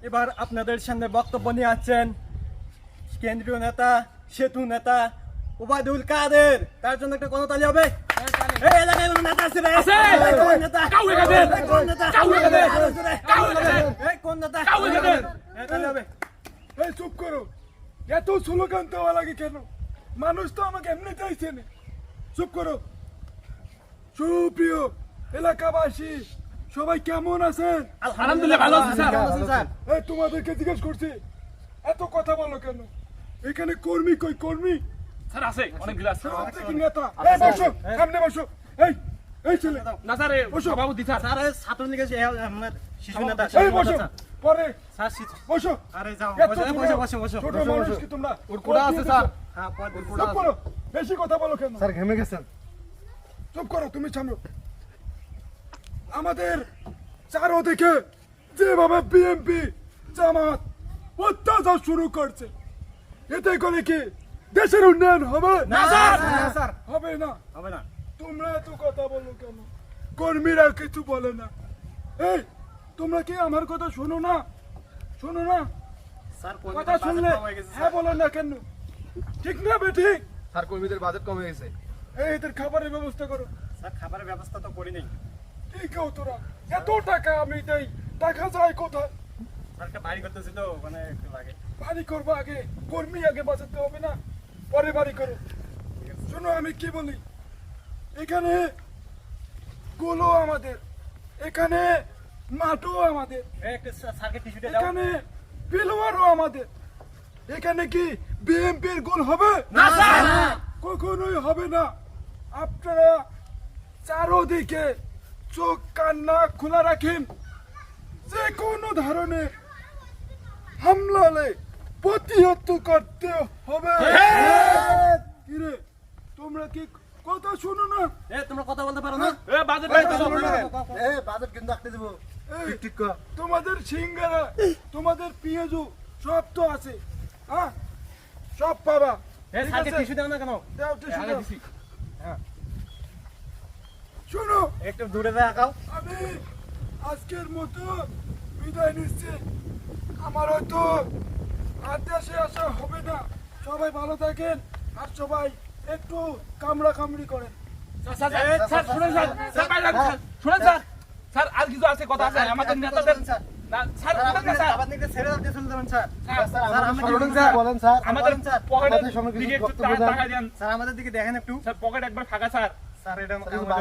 এবার আপনাদের সামনে বক্তব্য নিয়ে আসছেন কেন্দ্রীয় নেতা, সেতু নেতা ওবায়দুল কাদের। তার জন্য একটা করতালি হবে। এই এলাকায় কোনো নেতা আছে রে? এই কোন নেতা? এই কোন নেতা? এই কোন নেতা? এই তালি হবে। এই চুপ করো, এত স্লোগান দেওয়া লাগে কেন? মানুষ তো আমাকে এমনি চাইছে না। চুপ করো। সুপ্রিয় এলাকাবাসী সবাই কেমন আছেন? আলহামদুলিল্লাহ ভালো আছি স্যার। স্যার এই তোমাদেরকে জিজ্ঞেস করছি, এত কথা বলো কেন? এখানে কর্মী কই? কর্মী স্যার আছে অনেকগুলো আছে। সব থেকে নেতা। এই বসো, সামনে বসো। এই এই ছেলে না স্যার সভাপতি স্যার। স্যার ছাত্রলীগের আমার শিশু নেতা। এই বসো পরে স্যার বসো। আরে যাও এত বসো। ছোট মানুষ কি তোমরা? ওর কোড়া আছে স্যার। হ্যাঁ চুপ করো, বেশি কথা বলো কেন? স্যার ঘেমে গেছেন। চুপ করো, তুমি সামনে। আমাদের চারদিকে যেভাবে বিএনপি জামাত অত্যাচার শুরু করছে, এতে করে কি দেশের উন্নয়ন হবে? না স্যার হবে না। হবে না। তোমরা এত কথা বলো কেন? কর্মীরা কিছু বলে না। এই তোমরা কি আমার কথা শোনো না? শোনো না? স্যার কথা শুনলে হ্যাঁ বলো না কেন? ঠিক না বেঠিক? স্যার কর্মীদের বাজেট কমে গেছে। এই এদের খাবারের ব্যবস্থা করো। স্যার খাবারের ব্যবস্থা তো করি নাই। ঠিক তোরা এত টাকা আমি দেই, টাকা যায় কোথায়? স্যার একটা বাড়ি করতেছি তো মানে একটু লাগে। বাড়ি করবো আগে, কর্মী আগে বাঁচাতে হবে না? পরে বাড়ি করো। শোনো আমি কি বলি, এখানে গোলও আমাদের, এখানে মাঠও আমাদের, এই একটা স্যারকে টিস্যুটা দাও। এখানে পিলোয়ারও আমাদের। এখানে কি বিএনপির গোল হবে? না স্যার। কখনোই হবে না। আপনারা চারদিকে চোখ কান নাক খোলা রাখেন। যে কোনো ধরনের হামলা হলে প্রতিহত করতে হবে। কিরে তোমরা কি কথা শুনো না? এ তোমরা কথা বলতে পারো না? এ বাজেট এই বাজেট কিন্তু রাখতে দেবো। এই, ঠিক কর। তোমাদের সিঙ্গারা, তোমাদের পেঁয়াজু সব তো আছে, হ্যাঁ সব পাবা। এ ঠিক স্যারকে আছে? টিস্যু দাও না কেন? দাও টিস্যু আগে দাও। দিছি। শোনো একটু দূরে দেখাও। আমি আজকের মতো বিদায় নিচ্ছি। আমার হয়তো আর দেশে আসা হবে না। সবাই ভালো থাকেন আর সবাই একটু কামড়া কামড়ি করেন। স্যার শুনেন স্যার। স্যার বাইরে স্যার শুনেন স্যার। স্যার আর কিছু আছে কথা আছে আমাদের নেতাদের। না স্যার শুনেন না স্যার। আবার ছেড়ে দাও চলে যাবেন স্যার। স্যার স্যার আমাদের বলেন দিকে স্যার, বলেন স্যার। আমাদের পকেটে আমাদের সামনে কিছু দিকে একটু বক্তব্য দেন। টাকা দেন। স্যার আমাদের দিকে দেখেন একটু। স্যার পকেট একবার ফাঁকা স্যার। স্যার এটা স্যার,